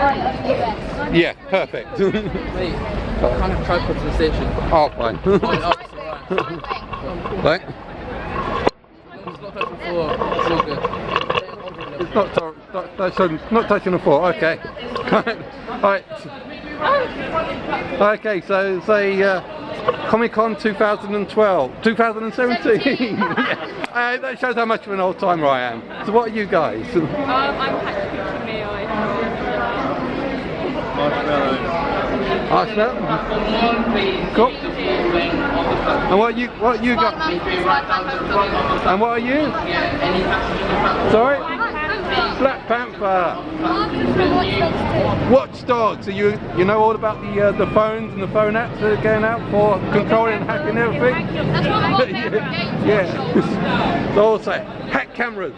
Yeah, perfect. Wait, I can't have tripod to the station. Oh, fine. Right. It's not touching the floor. It's all good. It's not touching the floor. Okay. Right. Okay, so say Comicon 2012, 2017. That shows how much of an old timer I am. So what are you guys? I'm Patrick me. Marshmallow. Cool. And what you got? And what are you? Sorry? Black Panther. Watch Dogs. So you know all about the phones and the phone apps that are going out for controlling and hacking everything? That's what I want. Yeah. So also hack cameras.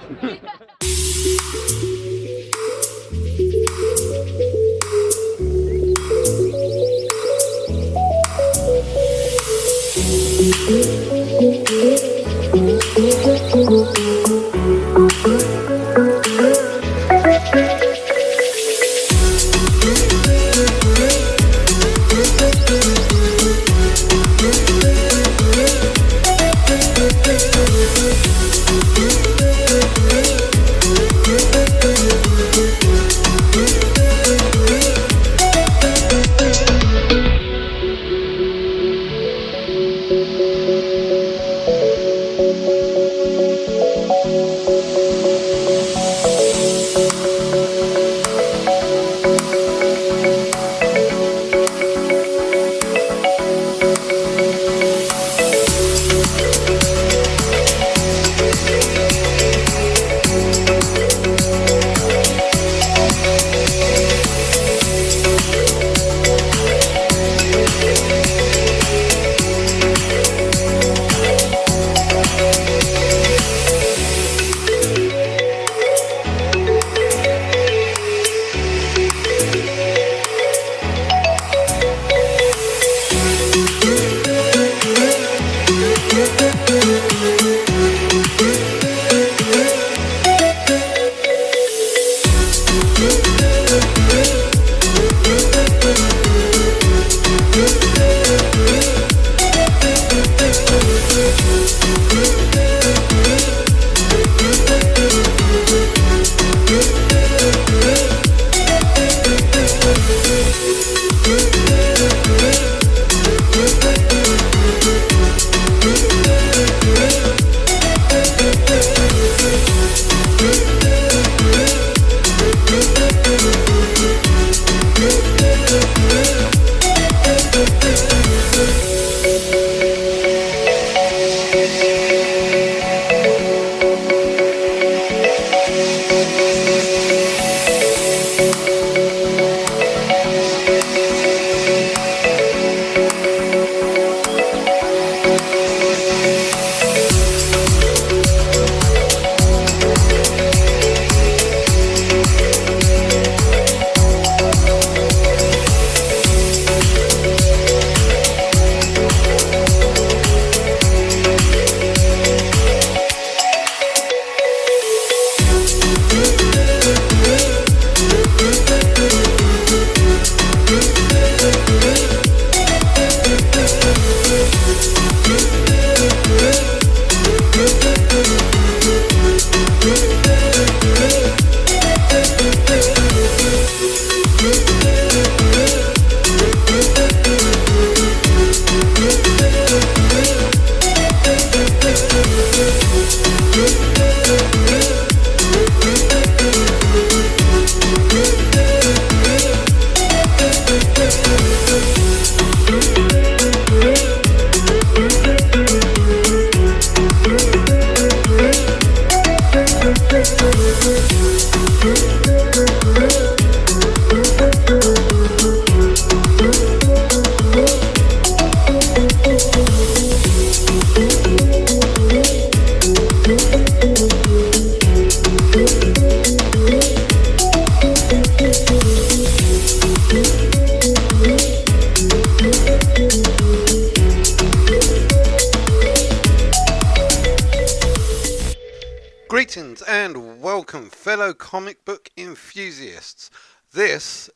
Greetings and welcome, fellow comic book enthusiasts. This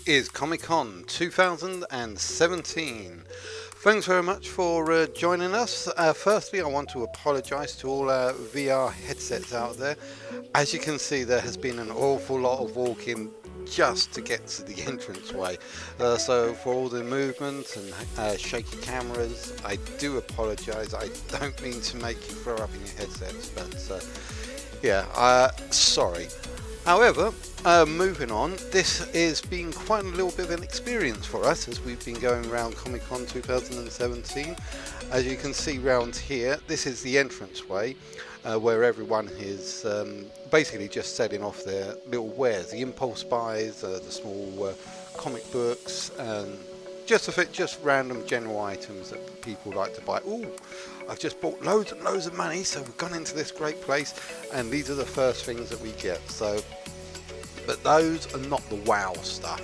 is Comicon 2017. Thanks very much for joining us. Firstly, I want to apologise to all our VR headsets out there. As you can see, there has been an awful lot of walking just to get to the entranceway. So for all the movement and shaky cameras, I do apologise. I don't mean to make you throw up in your headsets, but sorry. However, moving on, this has been quite a little bit of an experience for us as we've been going around Comicon 2017. As you can see round here, this is the entranceway where everyone is basically just selling off their little wares, the impulse buys, the small comic books, and just random general items that people like to buy. Ooh, I've just bought loads and loads of money, so we've gone into this great place, and these are the first things that we get. So, but those are not the wow stuff.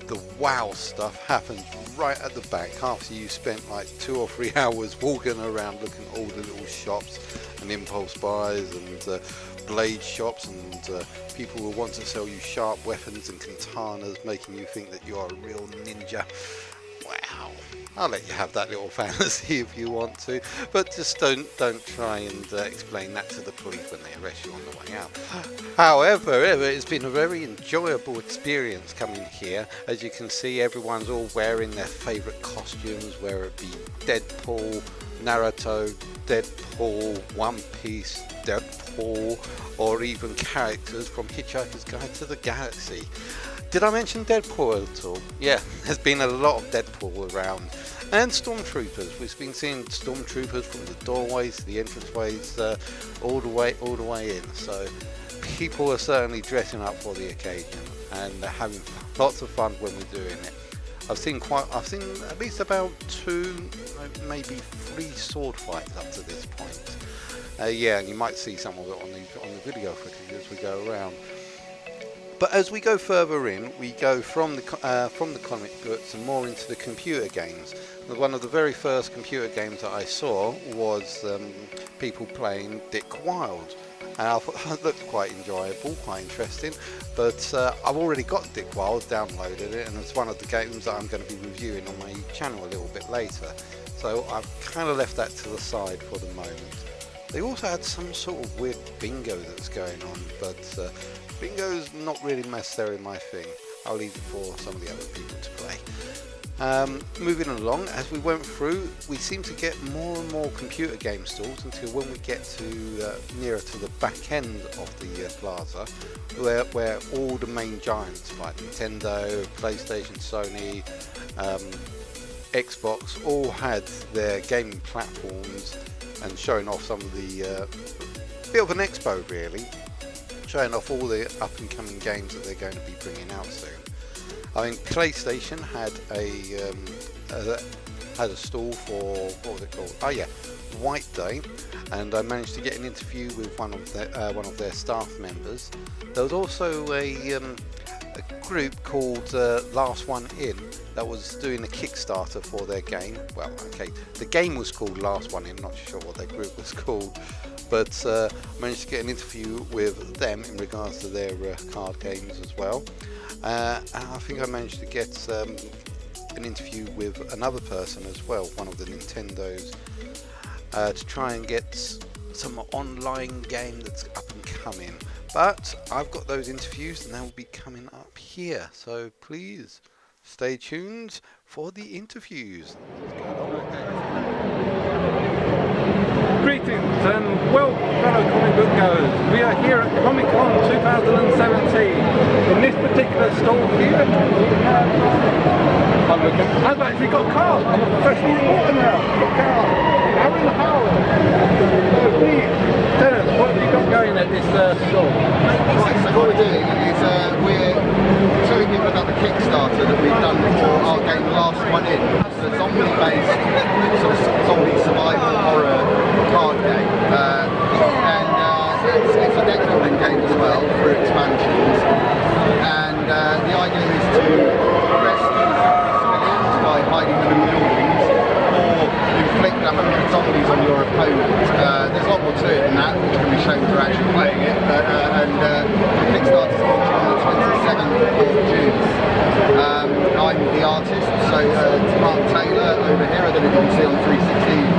The wow stuff happens right at the back after you spent like 2 or 3 hours walking around looking at all the little shops and impulse buys and blade shops and people who want to sell you sharp weapons and katanas, making you think that you are a real ninja. Wow, I'll let you have that little fantasy if you want to, but just don't try and explain that to the police when they arrest you on the way out. However, it's been a very enjoyable experience coming here. As you can see, everyone's all wearing their favourite costumes, whether it be Deadpool, Naruto, Deadpool, One Piece, Deadpool, or even characters from Hitchhiker's Guide to the Galaxy. Did I mention Deadpool at all? Yeah, there's been a lot of Deadpool around. And Stormtroopers. We've been seeing Stormtroopers from the doorways to the entranceways, all the way in. So people are certainly dressing up for the occasion and having lots of fun when we're doing it. I've seen at least about 2, maybe 3 sword fights up to this point. And you might see some of it on the video footage as we go around. But as we go further in, we go from the comic books and more into the computer games. One of the very first computer games that I saw was people playing Dick Wilde. And I thought it looked quite enjoyable, quite interesting. But I've already got Dick Wilde, downloaded it, and it's one of the games that I'm going to be reviewing on my channel a little bit later. So I've kind of left that to the side for the moment. They also had some sort of weird bingo that's going on, but bingo's not really necessarily my thing. I'll leave it for some of the other people to play. Moving along, as we went through, we seem to get more and more computer game stalls until when we get to nearer to the back end of the plaza, where all the main giants like Nintendo, PlayStation, Sony, Xbox all had their gaming platforms and showing off some of the bit of an expo really, showing off all the up and coming games that they're going to be bringing out soon. I think PlayStation had a stall for, what was it called? Oh yeah, White Day, and I managed to get an interview with one of their staff members. There was also a group called Last One In that was doing a Kickstarter for their game. Well, okay, the game was called Last One In, not sure what their group was called, but managed to get an interview with them in regards to their card games as well. And I think I managed to get an interview with another person as well, one of the Nintendos, to try and get some online game that's up and coming. But I've got those interviews and they will be coming up here, so please stay tuned for the interviews. Greetings and welcome, fellow comic book goers. We are here at Comicon 2017. In this particular stall here, I've actually got cars. I'm a professional reporter now. Got cars. Aaron Howard. So please tell us, what have you got going at this stall? Right, so what we're doing is we're telling people about the Kickstarter that we've done for our game Last One In. It's a zombie-based sort of zombie survival horror card game, and it's a deck building game as well for expansions. And the idea is to rescue civilians by hiding them in buildings, or inflict 100 zombies on your opponent. There's a lot more to it than that, which can be shown through actually playing it. And Kickstarter's launching on the 27th of June. artists. So Mark Taylor over here, I don't know if you can see on 360.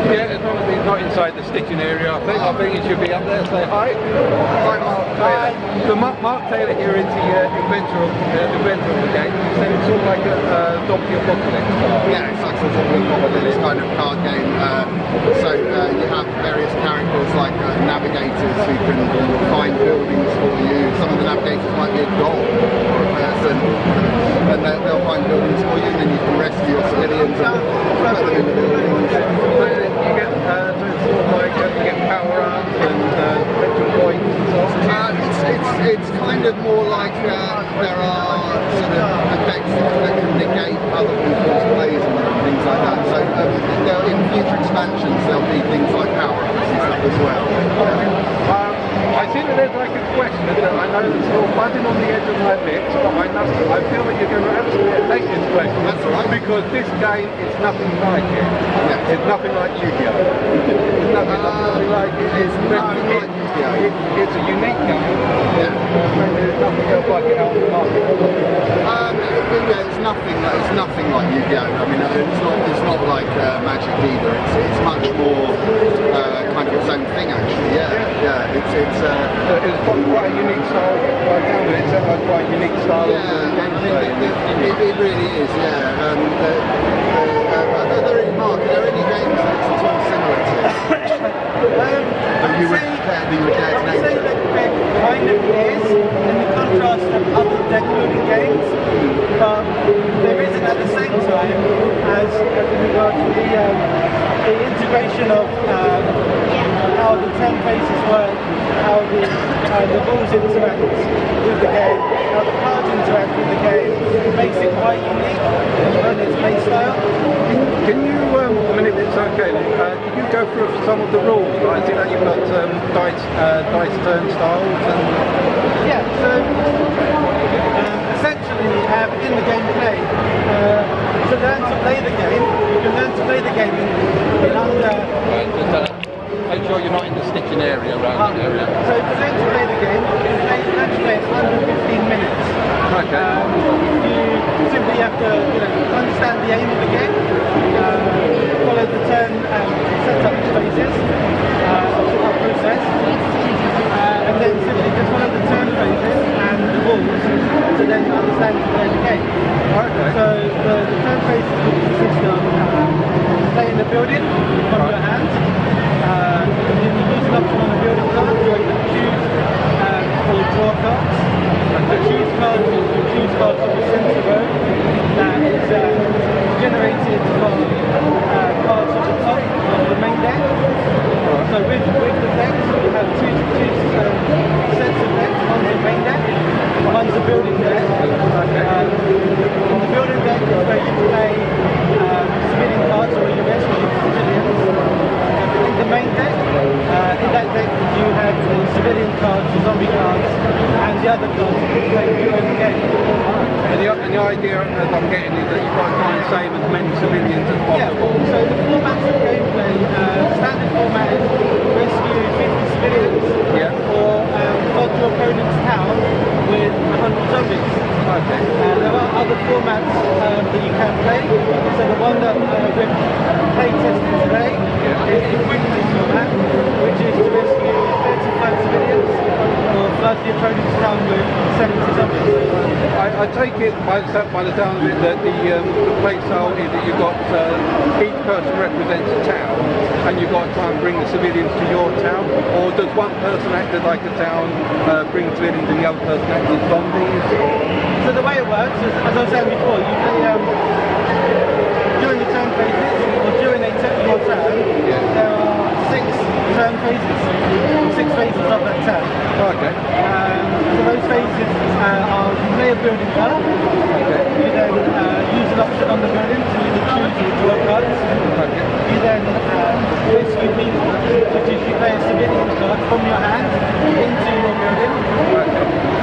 Yeah, as long as he's not inside the stitching area, I think he should be up there. Say hi. Hi, Mark Taylor. So Mark Taylor here is the inventor of the game. So it's sort of like a zombie apocalypse style. Yeah, it's like sort of this kind of card game. So you have various characters like navigators who can find buildings for you. Some of the navigators might be a dog or a person, and they'll find buildings for you, and then you can rescue your civilians and put them in the buildings. So you get sort of like you get power-ups and electron points and so on. It's kind of more like there are sort of effects that can negate other people's plays and things like that. So in future expansions there'll be things like power-ups and stuff as well. I see that there's like a question that I know that's sort of buzzing on the edge of my lips, but I feel that you're going to absolutely hate this question. That's right. Because this game is nothing like it. Yeah. It's nothing like Yu-Gi-Oh! It's nothing like it. It's a unique game. Yeah. There's nothing else like it out on the market. It's nothing like Yu-Gi-Oh! I mean, it's not like Magic either. It's much more kind of its own thing actually. Yeah. It's quite a unique style. It's quite a unique style of gameplay. It really is. Yeah. Mark, are there any games that's at all similar to it? I'd say that it kind of is in the contrast of other deck building games, but there isn't at the same time as regards to the integration of how the turn phases work, how the rules interact with the game, how the cards interact with the game, makes it quite unique in its play style. Can you, I mean, if it's okay, can you go through some of the rules? I see that you've got dice turn styles and... Yeah, so essentially in the gameplay, to learn to play the game, you can learn to play the game in under... Make sure you're not in the stitching area around the area. So to learn to play the game, you can learn to play it under 15 minutes. Okay. You simply have to understand the aim of the game, follow the turn and setup phases, setup process, and then simply just follow the turn phases and the rules to then understand to play the game. Okay. So the turn phases will consist of playing the building from your hand. You use an option on the building card to either choose or draw cards. The choose card is the choose cards of the centre row that is generated from cards at the top of the main deck. So with the decks, you have two sets of decks. One's a main deck, one's a building deck. In the building deck is where you play civilian cards or you rescue civilians. In the main deck, in that deck you have the civilian cards, the zombie cards, and the other cards that you play during the game. And the idea, as I'm getting, is that you've got to try and save as many civilians as possible. Yeah, so the formats of gameplay, standard format is rescue 50 civilians, or flood your opponent's town with 100 zombies. Okay. There are other formats that you can play. So the one that we're play testing today is the quick play format, which is to rescue 35 civilians or flood the opponent's town with 70 zombies. I take it by the sound of it that the play style is that you've got each person represents a town and you've got to try and bring the civilians to your town, or does one person act as like a town, bring civilians and the other person act as zombies? So the way it works is, as I was saying before, you play during the turn phases, or during your turn, there are 6 turn phases, 6 phases of that turn. Okay. So those phases are you play a building card, you then use an option on the building to either choose or draw cards. You then rescue people, which is you play a civilian card from your hand into your building.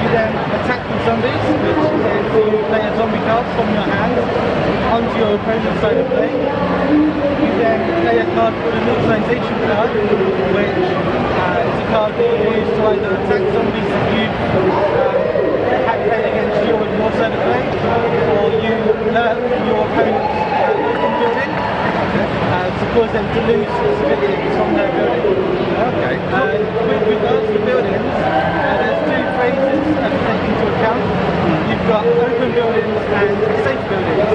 You then attack with zombies, which is you play a zombie card from your hand onto your opponent's side of play. You then play a card called a neutralization card, which is a card that you use to either attack zombies that you have played against you on your side of play, or you them to lose civilians from their building. Okay. With regards to buildings, there's two phases to take into account. You've got open buildings and safe buildings.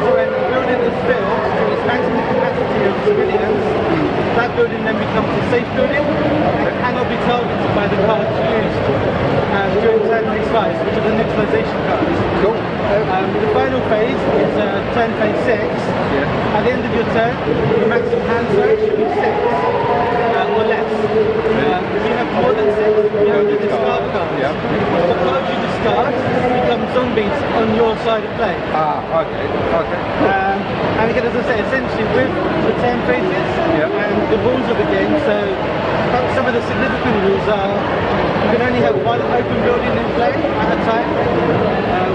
So when a building is filled to its maximum capacity of civilians, that building then becomes a safe building and cannot be targeted by the cards used during turn phase 5, which are the neutralization cards. Cool. The final phase is turn phase 6. Yeah. At the end of your turn, your maximum hand search should be 6 or less. If you have more than 6, you have to discard cards. Yeah. The cards you discard become zombies on your side of play. Okay. Okay. And again, as I say, essentially with the 10 phases and the rules of the game, so some of the significant rules are you can only have one open building in play at a time.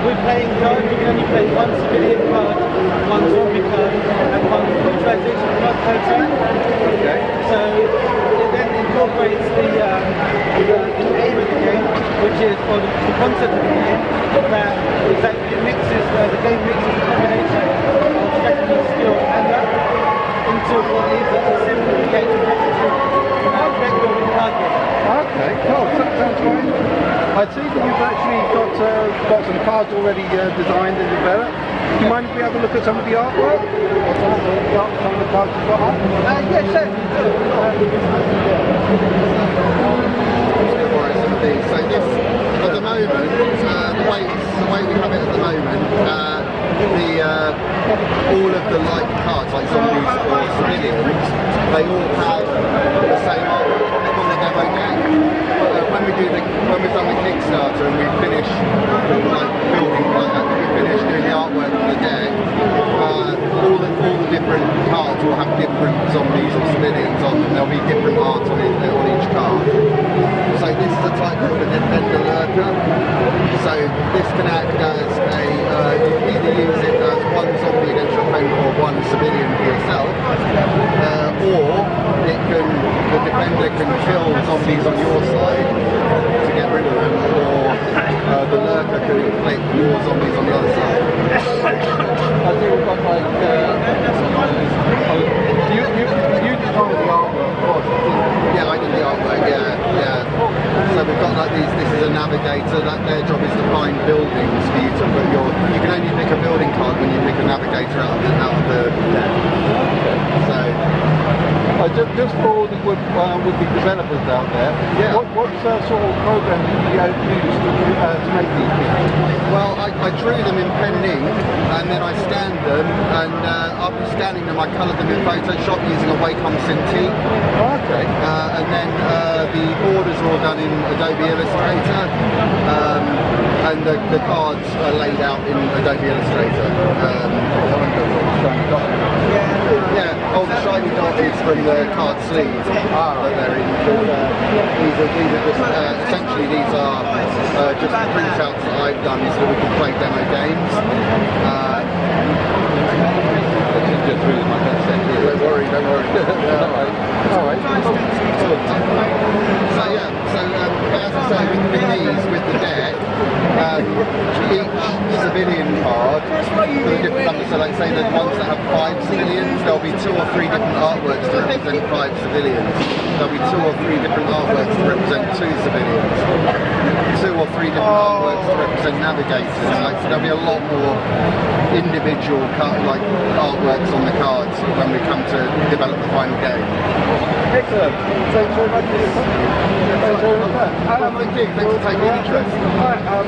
With playing cards, you can only play one civilian card, one zombie card, and one neutralization card per turn. Okay. So it then incorporates the aim of the game, which is, or the concept of the game, that it mixes, the game mixes the combination of strategy, skill, and luck into what is a simple yet competitive deck building card game. Okay, cool. That sounds great. I see that you've actually got some cards already designed and developed. Do you mind if we have a look at some of the artwork? Some of the cards you've got up? Yes, So this, at the moment, the way we have it at the moment, all of the like cards, like zombies or civilians, they all have the same artwork on the demo deck. When we've done the Kickstarter and we finish like building like that, we finish doing the artwork for the deck, all the different cards will have different zombies or civilians on them. There'll be different art on each card. So this is a type called a defender lurker. So this can act as a, you can either use it as one zombie against your opponent or one civilian for yourself, or the defender can kill zombies on your side to get rid of them, or the lurker can inflict more zombies on the other side. I think we've got like, you designed the artwork, of course. Yeah, I did the artwork, yeah. So we've got like these, this is a navigator, that their job is to find buildings for you to put you can only pick a building card when you pick a navigator out of the deck. So, just for all the would-be developers out there, what sort of program do you use to make these things? well, I drew them in pen and ink, and then I scanned them, and after scanning them I coloured them in Photoshop using a Wacom Cintiq. Okay. And then the borders are all done in Adobe Illustrator, and the cards are laid out in Adobe Illustrator. Oh, the shiny dot is from the card sleeves that they're in. These are just, essentially these are just printouts that I've done so that we can play demo games. This is just really my headset here. Don't worry. Alright. So as I say, with these, with the deck, each civilian card for the different numbers, so like say the ones that have 5 civilians, there'll be 2 or 3 different artworks to represent 5 civilians. There'll be 2 or 3 different artworks to represent 2 civilians. 2 or 3 different artworks to represent navigators. Like, so there'll be a lot more individual like artworks on the cards when we come to develop the final game. Excellent. Thanks very much. Thanks for taking interest. Alright, Mark,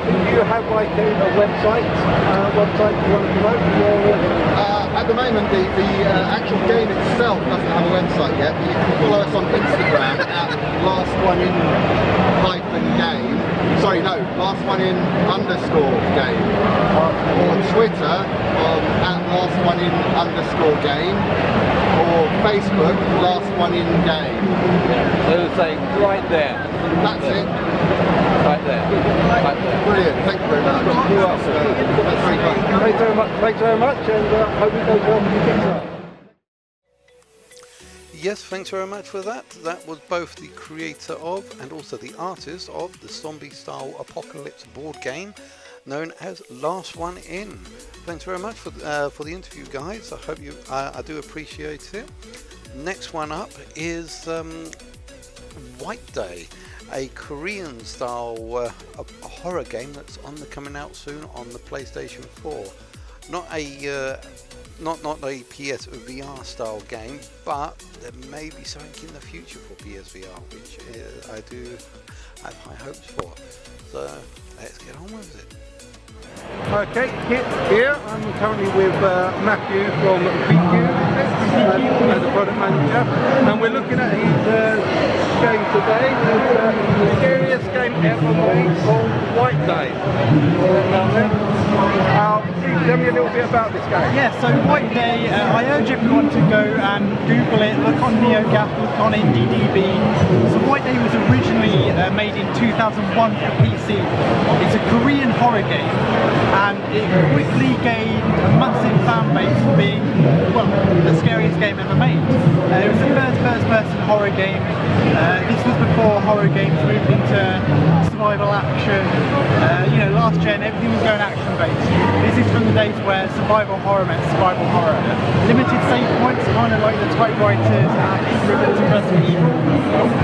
do you have like a website you want to promote? At the moment, the actual game itself doesn't have a website yet, but you can follow us on Instagram at @LastOneIn_game. Sorry, no, @LastOneIn_game. Or Twitter at @LastOneIn_game. Or Facebook, LastOneIn_game. So say right there. That's it. Right there. Brilliant. Thank you very much. You're welcome. That's very kind. Thanks very much, and hope it goes well for your Kickstarter. Yes, thanks very much for that. That was both the creator of and also the artist of the zombie style apocalypse board game. known as Last One In. Thanks very much for the interview, guys. I hope I do appreciate it. Next one up is White Day, a Korean style a horror game that's coming out soon on the PlayStation 4. Not a PS VR style game, but there may be something in the future for PSVR, which I do have high hopes for. So let's get on with it. Okay, here I'm currently with Matthew from VQ as a product manager, and we're looking at his game today. It's the scariest game ever made called White Day. Please tell me a little bit about this game. Yeah, so White Day, I urge everyone to go and Google it, look on NeoGAF, look on IndieDB. So White Day was originally made in 2001 for PC. It's a Korean horror game, and it quickly gained a massive fan base for being, well, the scariest game ever made. It was the first person horror game. This was before horror games moved into survival action. Last gen, everything was going action based. This is from the days where survival horror meant survival horror. Limited save points, kind of like the typewriters and ribbons of Resident Evil,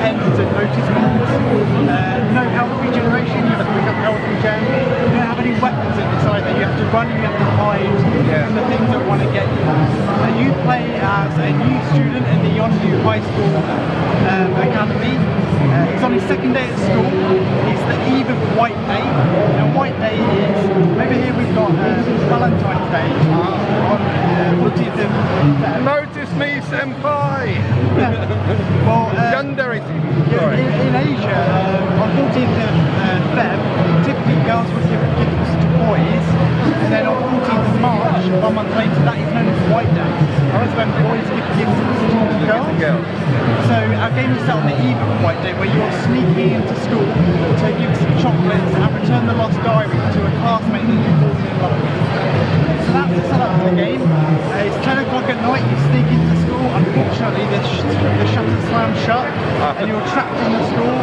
pens and notice boards. No health regeneration, you have to pick up health regen. You don't have any weapons in this either. You have to run, you have to hide from the things that want to get you. You play as a new student in the Yeonju High School Academy. He's on his second day at school. It's the eve of White Day. Now White Day is, over here we've got Valentine's Day on 14th of Feb. Notice me, senpai! Well, Yandere, sorry. in Asia, on 14th of Feb, typically girls would give gifts to boys, and then on 14th of March, 1 month later, that is known as White Day. That's when boys give gifts to girls. So our game is set on the eve of White Day, where you're sneaking into school to give some chocolates and return the lost diary to a classmate that you've fallen in love with. So that's the setup for the game. It's 10 o'clock at night, you sneak into school. Unfortunately, the shutters slam shut, and you're trapped in the school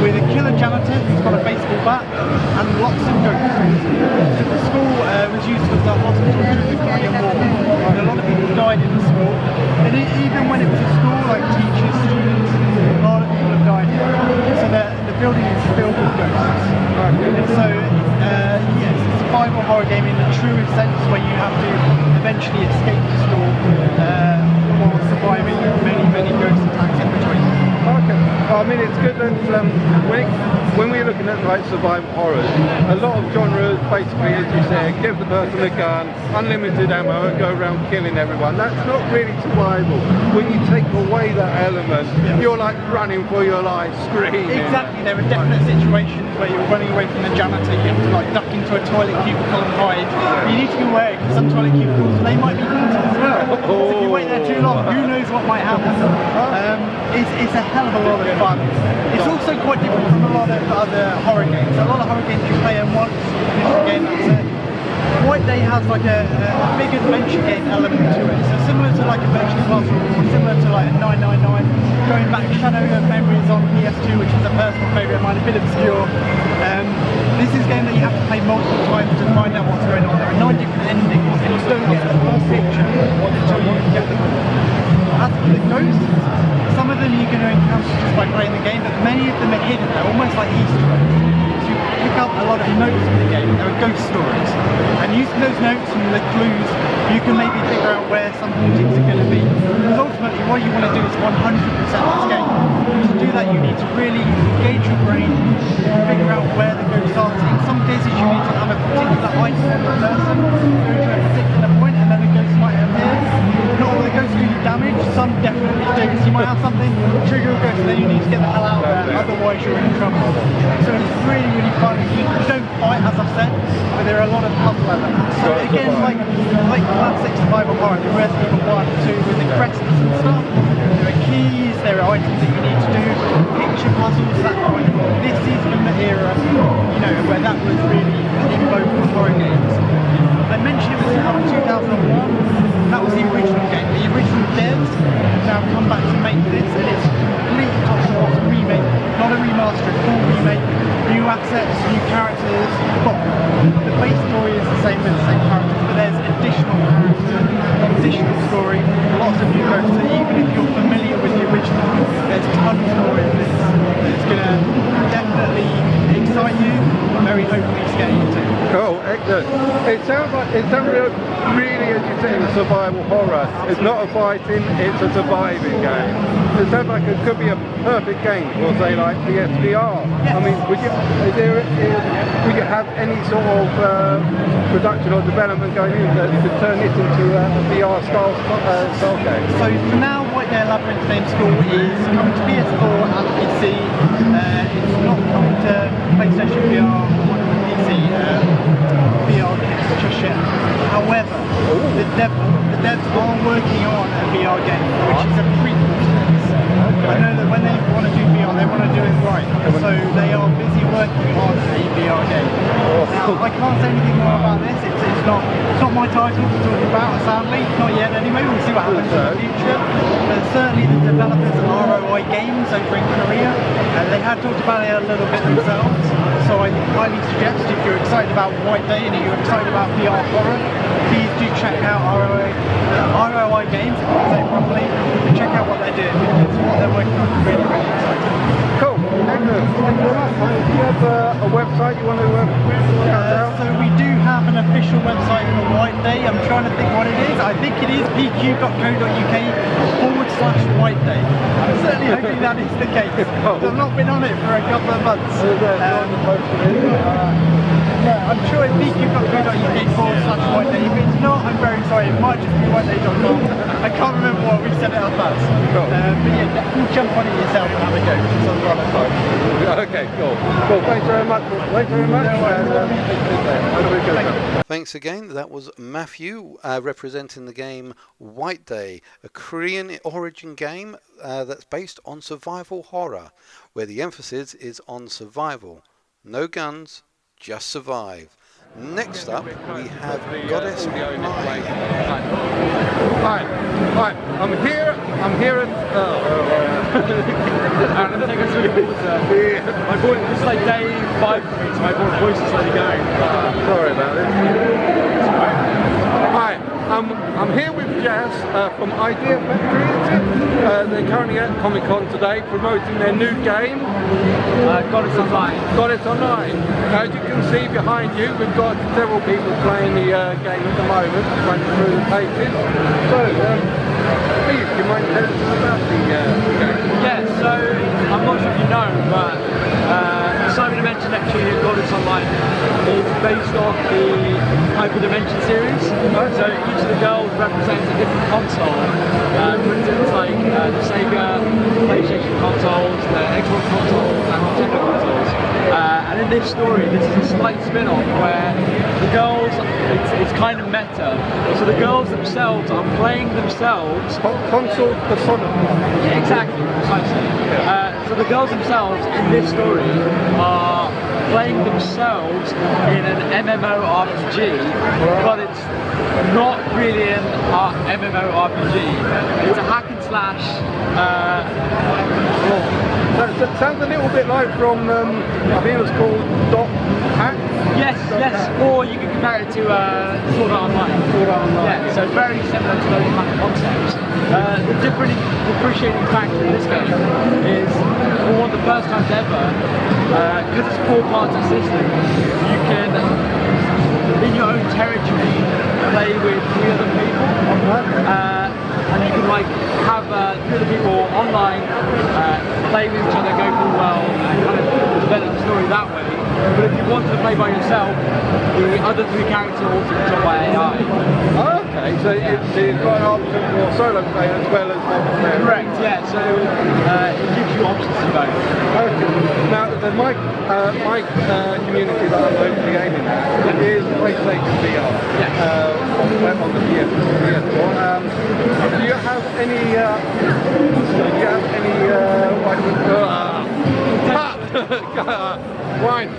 with a killer janitor who's got a baseball bat and lots of ghosts. So the school was used as a hospital during the Korean War, and a lot of people died in the school. And even when it was a school, like teachers, students, a lot of people have died here. So the building is filled with ghosts. And so, yes, it's a survival horror game in the truest sense, where you have to eventually escape the school while surviving many ghost attacks in between. Okay. Well, I mean, it's good that when we're looking at like survival horrors, a lot of genres basically, as you said, give the person a gun, unlimited ammo, and go around killing everyone. That's not really survival. When you take away that element, you're like running for your life, screaming. Exactly. There are definite situations where you're running away from the janitor. You have to like duck into a toilet cubicle and hide. You need to be aware, because some toilet cubicles, they might be haunted as well. So if you wait there too long, who knows what might happen. It's a hell of a lot of fun. It's also quite different from a lot of other horror games. A lot of horror games you play them once, you finish the game, that's it. White Day has like a big adventure game element to it. So similar to like Adventure Classroom, or similar to like 999, going back Shadow of Memories on PS2, which is a personal favourite of mine, a bit obscure. This is a game that you have to play multiple times to find out what's going on. There are 9 different endings, and you don't get the full picture until you get them. As for the ghosts, some of them you're going to encounter just by playing the game, but many of them are hidden. They're almost like Easter eggs. So you pick up a lot of notes in the game. There are ghost stories, and using those notes and the clues, you can maybe figure out where some hauntings are going to be. Because ultimately, what you want to do is 100% this game. To do that, you need to really engage your brain, figure out where the ghosts are. In some cases, you need to have a particular item on the person, go to a particular point, and then the ghost might appear. Not all the ghosts do you damage, some definitely do, because you might have something, trigger a ghost, and then you need to get the hell out of there, otherwise you're in trouble. So it's really fun. You don't fight, as I've said, but there are a lot of puzzle elements. So again, like classic survival horror, the Resident Evil 1, 2, with the crests and stuff, there are keys, there are items that you need to do, picture puzzles, that kind of thing. This is from the era, where that was really in vogue for horror games. I mentioned it was from 2001. That was the original game. The original devs have now come back to make this, and it's a complete top-to-bottom remake, not a remaster, a full remake. New assets, new characters, but the base same with the same characters, but there's additional characters, additional story, lots of new characters. So even if you're familiar with the original, there's tons more in this. It's going to definitely excite you, very hopefully scare you too. Cool, excellent. It sounds really, as you say, a survival horror. It's not a fighting, it's a surviving game. It sounds like it could be a perfect game for, say, like PSVR. Yes. I mean, would you have any sort of production or development going in that you could turn this into a VR style game? So for now, White Day Labyrinth Game School is coming to PS4 and PC. It's not coming to PlayStation VR or PC VR kits just yet. However, the devs are working on a VR game, which is a prequel to this. I know that when they want to do VR, they want to do it right. So they are busy working on a VR game. Now, I can't say anything more about this. It's not my title to talk about, sadly. Not yet anyway. We'll see what happens in the future. But certainly the developers of ROI Games over in Korea, they had talked about it a little bit themselves. So I highly suggest, if you're excited about White Day and you're excited about VR horror, please do check out ROI Games, if I can say it properly, and check out what they're doing, because what they're working on is really, really exciting. Cool, excellent. Thank you very much. Do you have a website you want to shout out? So we do have an official website for White Day. I'm trying to think what it is. I think it is pq.co.uk/White Day. I'm certainly hoping that is the case. I've not been on it for a couple of months. I'm sure it's pq.co.uk/White Day. If it's not, I'm very sorry. It might just be whiteday.com. I can't remember what we set it up as. But yeah, definitely jump on it yourself and have a go. It sounds rather fun. Okay, cool. Well, thanks very much. Thanks very much. Thanks again. That was Matthew representing the game White Day, a Korean origin game that's based on survival horror, where the emphasis is on survival. No guns, just survive. Next up, we have Goddess Online. Hi, I'm here at... My voice, this is like day 5 for me, so my voice is slowly going. Sorry about this. Hi, I'm here with Jazz from Idea Factory. They're currently at Comicon today promoting their new game, Goddess Online. Goddess Online. As you can see behind you, we've got several people playing the game at the moment, running through the pages. So, please, do you mind telling us about the game? Yeah, so I'm not sure if you know, but Simon mentioned actually that Goddess Online is based off the Hyperdimension series. So each of the girls represents a different console. For instance, like the Sega PlayStation consoles, the Xbox consoles, and Nintendo consoles. And in this story, this is a slight spin-off where the girls, it's kind of meta. So the girls themselves are playing themselves. Console personified. Yeah, exactly, precisely. So the girls themselves in this story are playing themselves in an MMORPG, but it's not really an MMORPG. It's a hack and slash. That sounds a little bit like from, I think it was called Dot Hack. Yes, or you can compare it to Sword Art Online. Yeah, so very similar to those kind of concepts. The differentiating factor in this game is, for one of the first times ever, because it's 4 party system, you can, in your own territory, play with 3 other people. And you can like have 3 other people online, play with each other, go through well, and kind of develop the story that way. But if you wanted to play by yourself, the other 3 characters are also controlled by AI. Okay, so it's got an option for solo play as well as multiplayer. Correct, yeah, so it gives you options to both. Okay. Now, my community that I'm mostly aiming at is PlayStation VR. On the PS4. Do you have any wine?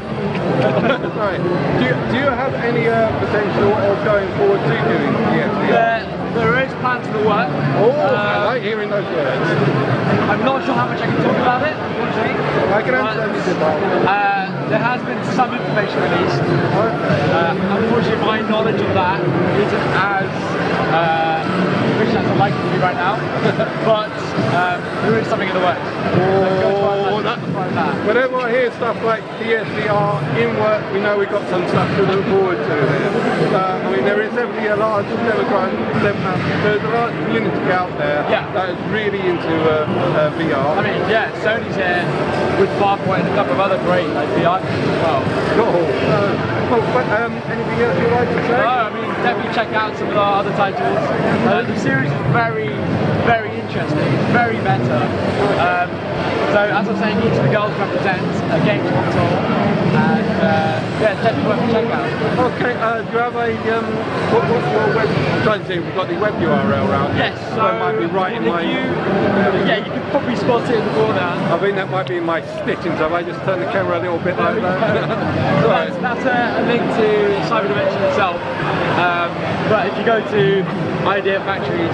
Sorry. Do you have any potential of going forward to doing PSVR? There is plans for the work. Oh, I like hearing those words. I'm not sure how much I can talk about it, unfortunately. I can understand you did that. there has been some information released. Unfortunately, my knowledge of that isn't as rich as I'd like it to be right now. But there is something in the works. Whenever I hear stuff like PSVR in work, we know we've got some stuff to look forward to here. I mean, there is definitely a large there's a large community out there that is really into VR. I mean, yeah, Sony's here with Farpoint and a couple of other great VR games as well. Cool. Anything else you'd like to say? I mean, definitely check out some of our other titles. The series is very, very interesting. It's very meta. So as I'm saying, each of the girls represents a games console, and yeah, it's definitely worth a check out. Okay, do you have a what's your web? I'm trying to see if we've got the web URL around. Yes, so it might be right in my. Yeah, you can probably spot it in the corner. I think that might be in my stitching, so if I just turn the camera a little bit like that. Right. That's a link to Cyber Dimension itself. But if you go to Idea Factory's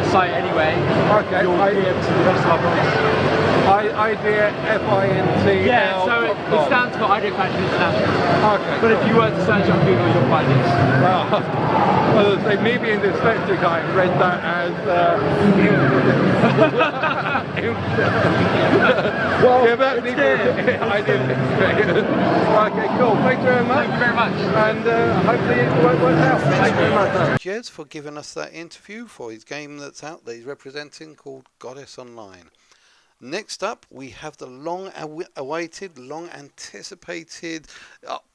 site anyway, you'll be able to see the rest of our products. Idea FINT. Yeah, so it stands for Idea Factory International. Okay. But if you were to search on Google, you'll find it. Well, say me being dyslexic, I read that as well, yeah, that's I did. Okay, cool. Thanks very much. Thank you very much. And hopefully it will work out. Thank you very much. Jez for giving us that interview for his game that's out that he's representing called Goddess Online. Next up, we have the long-awaited, long-anticipated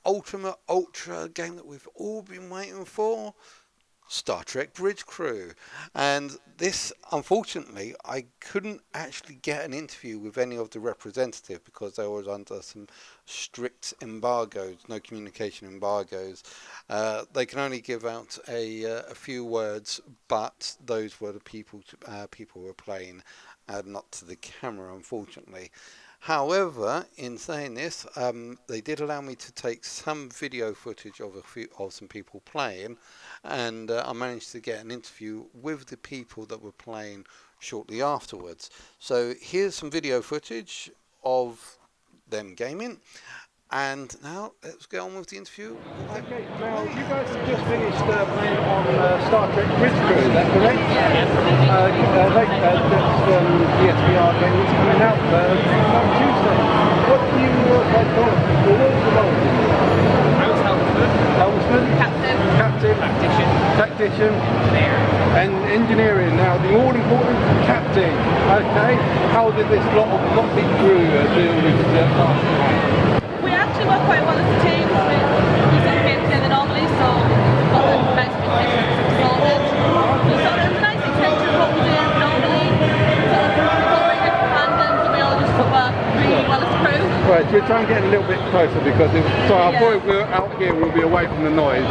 Ultimate Ultra game that we've all been waiting for, Star Trek Bridge Crew. And this, unfortunately, I couldn't actually get an interview with any of the representatives because they were under some strict embargoes, no communication embargoes. They can only give out a few words, but those were the people were playing, not to the camera, unfortunately. However, in saying this, they did allow me to take some video footage of some people playing, and I managed to get an interview with the people that were playing shortly afterwards. So here's some video footage of them gaming, and now let's get on with the interview. Okay, now you guys have just finished playing on Star Trek Bridge Crew, is that correct? Yes. That's the SVR game that's coming out on Tuesday. What do you guys call it? What was the role? I was Helmsman? Captain. Tactician. And engineering. Now, the all-important captain. Okay, how did this lot of motley crew deal with last night? We actually work quite well as a team. We sort of get together normally, so all the most positions are sorted. So it's a nice extension of what we do normally. So we're very good companions, and we all just work really well as a crew. Right, we're trying to get a little bit closer because I thought if we were out here we'll be away from the noise.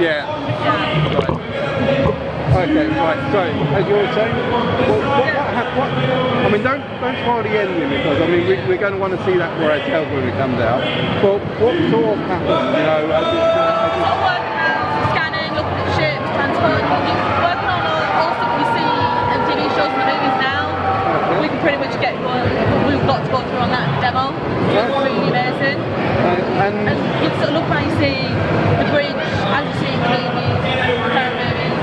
Yeah. Right. Okay, right. So, as you were saying, what I mean, don't spoil the ending because I mean we're going to want to see that for ourselves when it comes out. But what sort of happened, you know, as Sort of working around, scanning, looking at ships, transporting, working on all stuff we see in TV shows and movies now. Okay. We can pretty much get what we've got to go through on that demo. It's really amazing. And you sort of look around, you see the bridge, as you see in the movies, movies.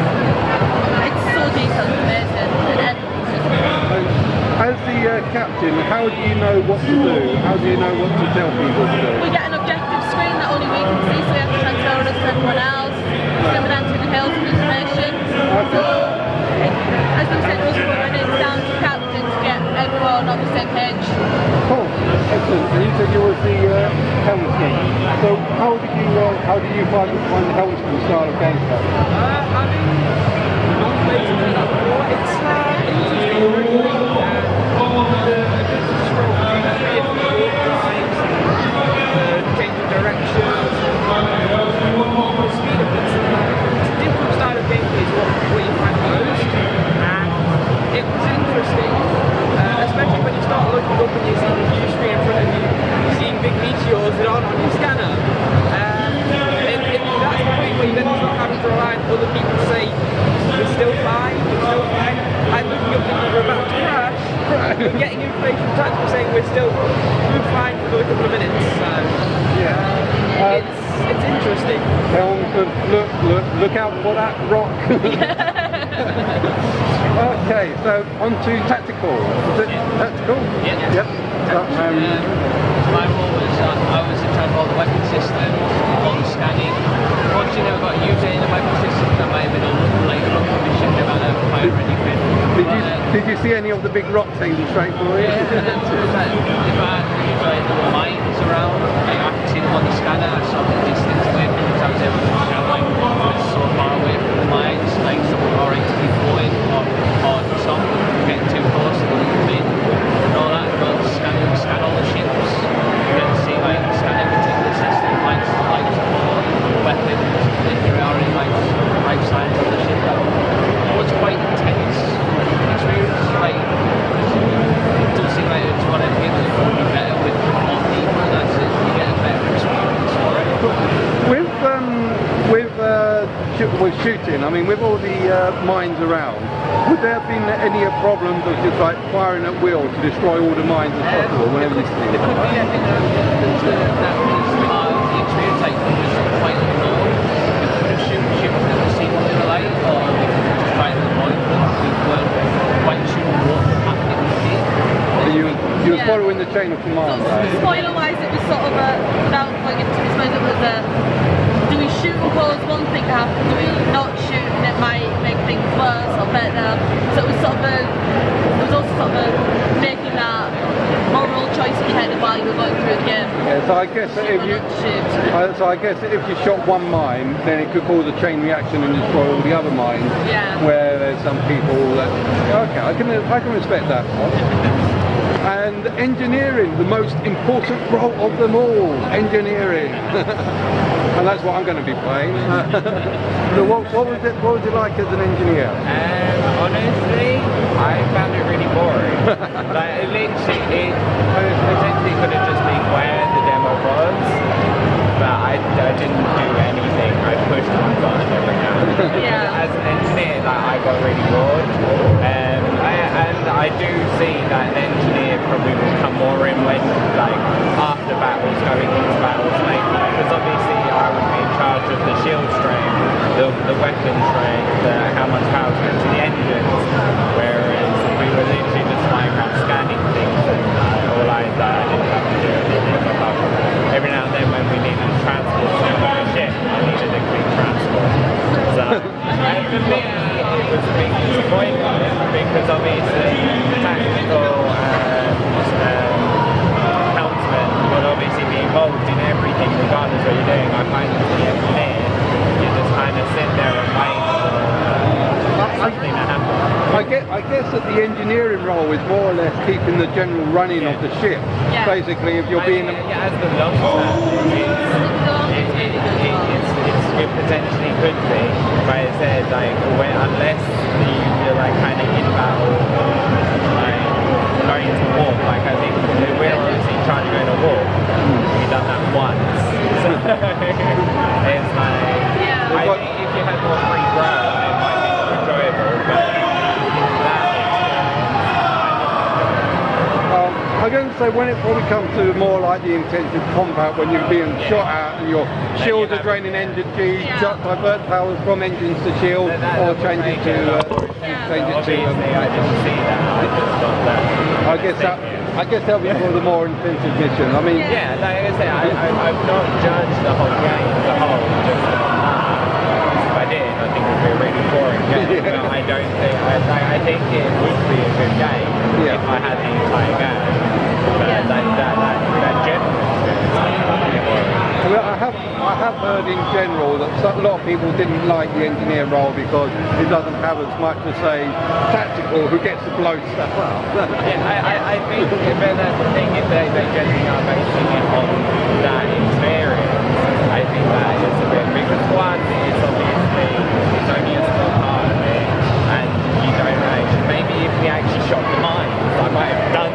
It's so detailed and amazing, and everything's just as the captain, how do you know what to do? How do you know what to tell people to do? we get an objective screen that only we can see, so we have to transfer it to everyone else. Send it down to the hills with information. So, as we said, it's down to captain to get everyone on the same page. Cool, excellent. And you said you were the helmsman. So how do you find the helmsman style of gameplay? I mean, not played something like that before. It's interesting. Changing direction, speed of it. It's a different style of gameplay is what you find most, and it was interesting, especially when you start looking up and you see the view screen in front of you, seeing big meteors that aren't on your scanner. That's the point where you then start having to rely on other people to say, we're still fine, I'm looking up thinking we're about to crash, but getting information from tactical saying we're fine for the look out for that rock. Okay, so on to tactical. Is it tactical? Yeah. Yep. My role was I was in charge of all the weapon systems, all the scanning. Once you never got used any of the weapon systems, that might have been a little later on the mission about fire or anything. Did you see any of the big rock things straight for you? Yeah, if I had little mines around, like I could see them on the scanner, I saw the distance away from because I was able to show like I was so far away from the mines, like someone already to keep going or some getting too close and then come in and all that. But scan all the ships, you get to see like scan every particular system, like support, weapons, if there are any like life signs on the ship. It was quite intense experience, like it does seem like it's one of the things that would be better with more people, that's it, you get a better experience for it. With shooting, I mean, with all the mines around, would there have been any problems of just like firing at will to destroy all the mines as possible whenever you see it? It could be, I think that was part of the experience, like it was quite unknown. We could have shooting and never seen what they were like, or we could have just tried to avoid them. We weren't quite sure what was happening with it. So you were following the chain of command. Spoiler wise, it was sort of a, without going into this, it was a, do we shoot and cause one thing to happen, do we not shoot and it might make things worse or better? So it was sort of a, it was also sort of a making that moral choice in your head while you were going through the game. Yeah, so I guess that if you shot one mine, then it could cause a chain reaction and destroy all the other mines. Yeah. Where there's some people that, okay, I can respect that one. And engineering, the most important role of them all, engineering. And that's what I'm going to be playing. So what was it like as an engineer? Honestly, I found it really boring. Like, literally, it potentially could have just been where the demo was, but I didn't do anything. I pushed one button every now and then. Yeah. As an engineer, like, I got really bored. And I do see that an engineer probably will come more in when, like, after battles, going into battles, maybe. Because obviously I would be in charge of the shield strength, the weapon strength, how much power to go to the engines, whereas we were literally just flying around scanning things, and all I didn't have to do anything apart from every now and then when we needed to transport something on the ship, I needed a quick transport. So, and for me, it was a big disappointment because obviously tactical helmsmen will obviously be involved in everything regardless of what you're doing. I find as the engineer, you just kind of sit there and wait for something to happen. I guess that the engineering role is more or less keeping the general running of the ship. Yeah. Basically, if you're being... as the long term, it potentially could be, but it said like unless you're like kind of in battle or like going to war, like I think we're obviously trying to go to war. We've done that once. So it's like I think if you had more free ground, it might be more enjoyable. But I'm going to say when it probably comes to more like the intensive combat, when you're being shot at and your shields are draining energy, divert powers from engines to shield, or change it to. I didn't see that. I just got that. I guess that'll be for the more intensive mission. I mean, yeah, like I say, I've not judged the whole game as a whole. Just if I did, I think it would be a really boring game. But I don't think. I think it would be a good game if I had the entire game. But that general experience. Well, I have heard in general that a lot of people didn't like the engineer role because it doesn't have as much to say tactical who gets to blow stuff up. I think but that's the thing, if they generally are basing it on that experience, I think that is a bit, because one is obviously it's only a small part of it and you don't actually, maybe if we actually shot the mines I might have done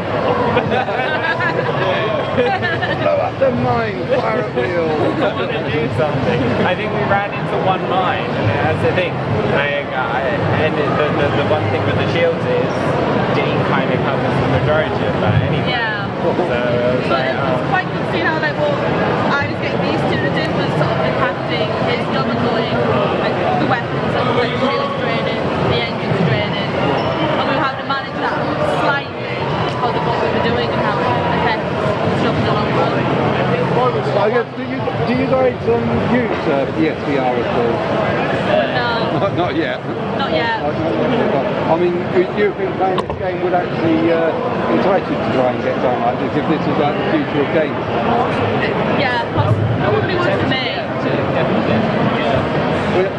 Blow up the mine, fire at will. I want to do something. I think we ran into one mine, and that's the thing. And the one thing with the shields is Dean kind of covers the majority of that anyway. Yeah. So it was like, it's quite good to see how like what I was getting used to the difference sort of impacting his job and going PSVR at all? No, Not yet. not yet. I mean, do you think playing this game would actually entice you to try and get something like this, if this is like the future of games? Yeah, probably would for me. Well,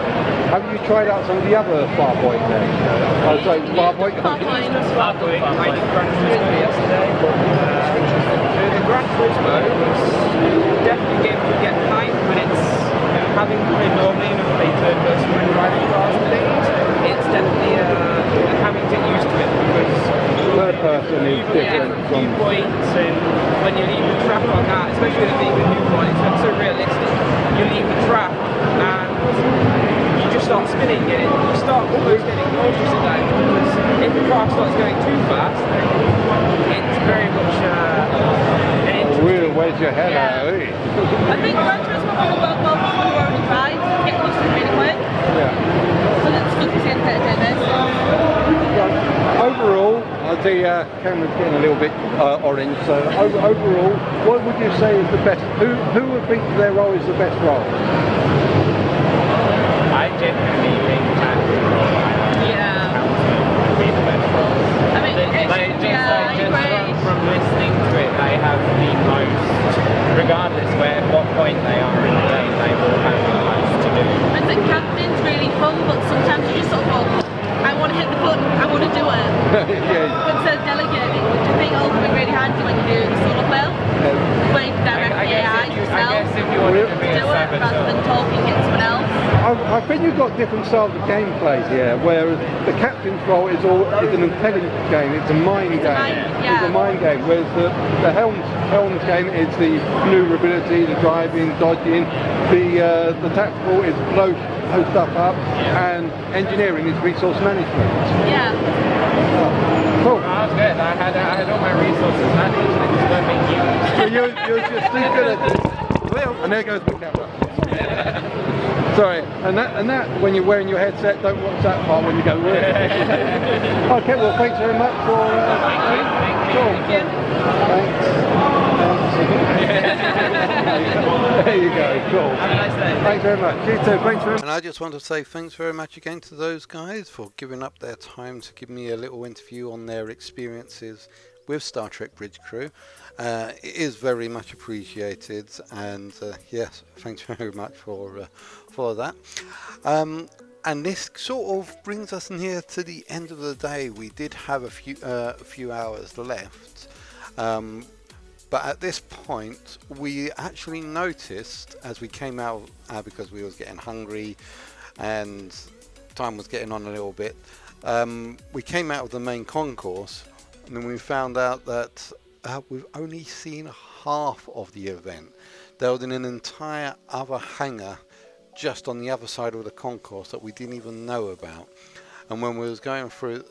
have you tried out some of the other Farpoint games? Oh, sorry, Farpoint? Farpoint. I did Gran Turismo yesterday. The Gran Turismo was definitely a game to get behind, but it's having played normally and played third person when driving cars and things, it's definitely having to get used to it because Third person is different from... viewpoints, and when you leave the track on that, especially with it being a viewpoint, it's not so realistic. You leave the track and you just start spinning and you start almost getting nauseous at that because if the car starts going too fast, it's very much Where's your head at? Eh? I think Gran Turismo will work well for someone who already drives, get used to it really quick. Yeah. So it's good to see entertain this. Overall, the camera's getting a little bit orange, so overall, what would you say is the best? Who would think their role is the best role? I genuinely think that Yeah. would be the best role. I mean, Just from listening to it, they have the most, regardless what point they are in the game, they will have the most to do. I think captain's really fun, but sometimes you just sort of go, I want to hit the button, I want to do it. Yeah. Instead of delegating, which I think will be really handy when you do the solo player. Where you can direct the AI yourself if you wanted to be do a it rather than talking it to someone else. I think you've got different styles of gameplay here, where the captain's role is an intelligence game, it's a mind game. It's a mind game, whereas the Helm's game is the maneuverability, the driving, dodging. The tactical is blow stuff up, and engineering is resource management. Yeah. Cool. That was good. I had all my resources managed and it's not being used. So you're just too good at it. Well, and there goes the camera. Sorry, and that when you're wearing your headset, don't watch that part when you go with it. Okay, well thanks very much for Thank you. There you go, cool. Have a nice day. Thanks very much. You too, thanks very much. And I just want to say thanks very much again to those guys for giving up their time to give me a little interview on their experiences with Star Trek Bridge Crew. It is very much appreciated, and yes, thanks very much for that. And this sort of brings us near to the end of the day. We did have a few hours left, but at this point we actually noticed as we came out, because we was getting hungry and time was getting on a little bit, we came out of the main concourse and then we found out that we've only seen half of the event. There was an entire other hangar just on the other side of the concourse that we didn't even know about, and when we was going through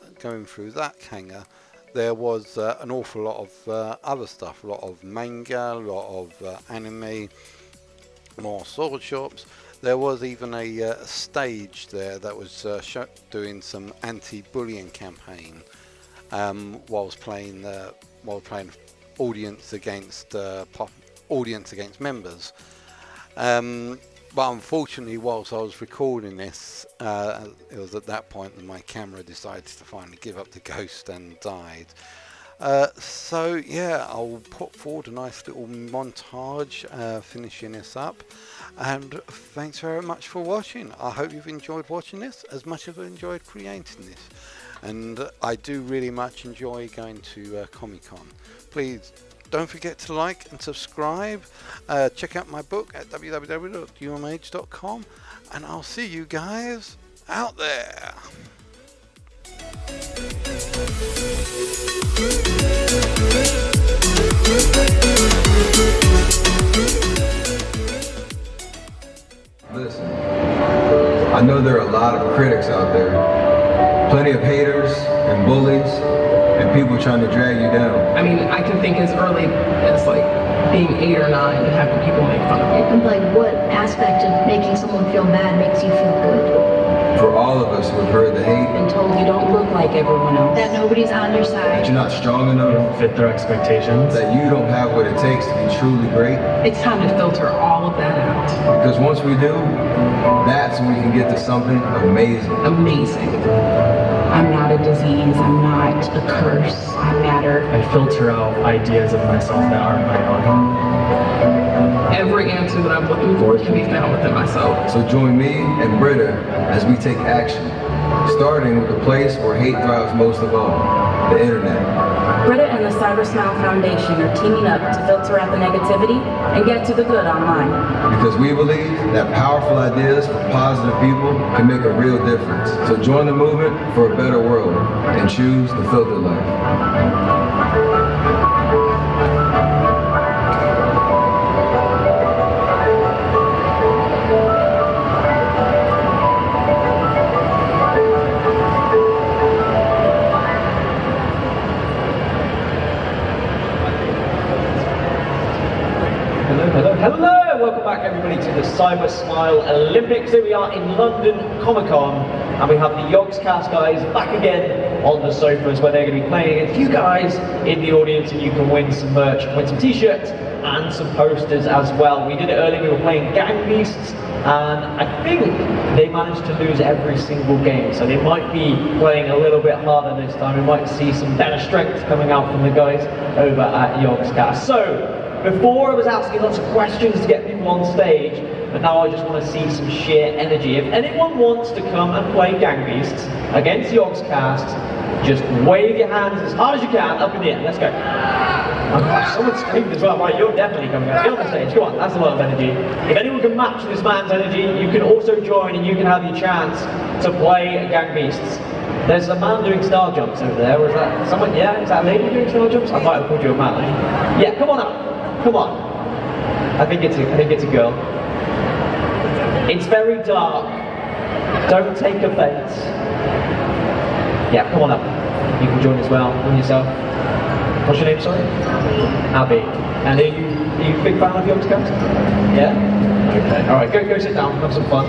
that hangar, there was an awful lot of other stuff, a lot of manga, a lot of anime, more sword shops. There was even a stage there that was doing some anti-bullying campaign whilst playing audience against members. But unfortunately, whilst I was recording this, it was at that point that my camera decided to finally give up the ghost and died. So yeah, I'll put forward a nice little montage finishing this up, and thanks very much for watching. I hope you've enjoyed watching this as much as I enjoyed creating this, and I do really much enjoy going to Comicon. Please don't forget to like and subscribe. Check out my book at www.umage.com, and I'll see you guys out there. Listen, I know there are a lot of critics out there, plenty of haters and bullies and people trying to drag you down. I mean, I can think as early as like being 8 or 9 and having people make fun of you. Like what aspect of making someone feel bad makes you feel good? For all of us who have heard the hate, Been told you don't look like like everyone else. That nobody's on their That side. you're not strong enough. You don't fit their expectations. That you don't have what it takes to be truly great. It's time to filter all of that out. Because once we do, that's when we can get to something amazing. Amazing. I'm not a disease. I'm not a curse. I matter. I filter out ideas of myself that aren't my own. Every answer that I'm looking for can be found within myself. So join me and Britta as we take action, starting with the place where hate thrives most of all, the internet. Britta and the Cyber Smile Foundation are teaming up to filter out the negativity and get to the good online. Because we believe that powerful ideas from positive people can make a real difference. So join the movement for a better world and choose the filtered life. Hello! Welcome back everybody to the Cyber Smile Olympics. Here we are in London Comicon, and we have the Yogscast guys back again on the sofas where they're going to be playing against you guys in the audience, and you can win some merch, win some t-shirts and some posters as well. We did it earlier, we were playing Gang Beasts, and I think they managed to lose every single game, so they might be playing a little bit harder this time. We might see some better strength coming out from the guys over at Yogscast. So, before I was asking lots of questions to get people on stage, but now I just want to see some sheer energy. If anyone wants to come and play Gang Beasts against Yogscast, just wave your hands as hard as you can up in the air. Let's go. Oh gosh, someone screamed as well. Right, you're definitely coming up. Get on the stage, come on, that's a lot of energy. If anyone can match this man's energy, you can also join and you can have your chance to play Gang Beasts. There's a man doing star jumps over there, or is that someone? Yeah, is that a lady doing star jumps? I might have called you a man. Yeah, come on up. Come on. I think it's a girl. It's very dark. Don't take offense. Yeah, come on up. You can join as well. And yourself. What's your name, sorry? Abby. And are you a big fan of Yogscast? Yeah? Okay. Alright, go sit down, have some fun.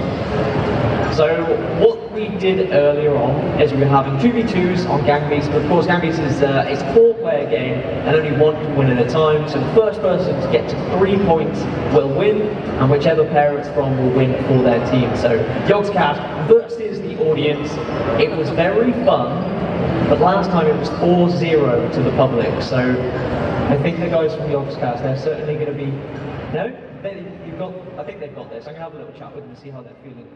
So what we did earlier on is we were having 2v2s on Gang Beasts, but of course Gang Beasts is a 4-player game and only one can win at a time, so the first person to get to 3 points will win, and whichever pair it's from will win for their team. So Yogscast versus the audience. It was very fun, but last time it was 4-0 to the public, so I think the guys from Yogscast, they're certainly going to be... No? I think they've got this. I'm going to have a little chat with them and see how they're feeling.